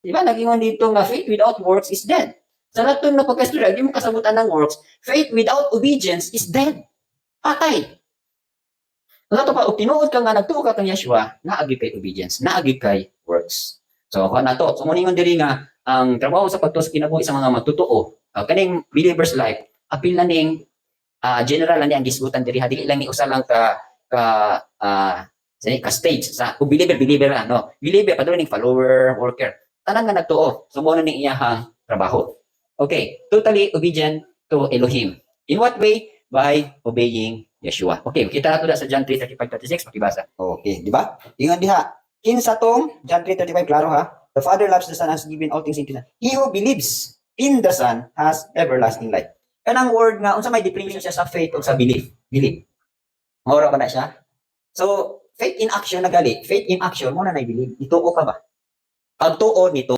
Di ba? Nagingon dito nga, faith without works is dead. Sa naton na pagkastura, di mo kasabutan ng works, faith without obedience is dead. Patay. Nato pa, tinuod ka nga, nagtuo ka kang Yeshua, naagi kay obedience, naagi kay works. So, kung nato, so muningon diri nga, ang trabaho sa pagtuo sa kinabuhi sa mga magtutuo, kaning believer's life, apil na ning general na ang gisgutan diri ha, dili lang ni usa lang ka stage sa believer ano, believer padulong ning follower, worker, tanan nga nagtuo, so mo na ning iyahang trabaho. Okay, totally obedient to Elohim. In what way? By obeying Yeshua. Okay, kita nato sa John 3:35-36, makibasa. Okay, di ba? Ingon diha. Kinsa tong John 3:35 klaro ha. The Father loves the Son, has given all things into the Son. He who believes in the Son has everlasting life. Kanang word nga unsa may definition siya sa faith o sa belief? Belief. Maura ba na siya? So, faith in action na gali. Faith in action mo na believe. Ituo ka ba? Pag tuo nito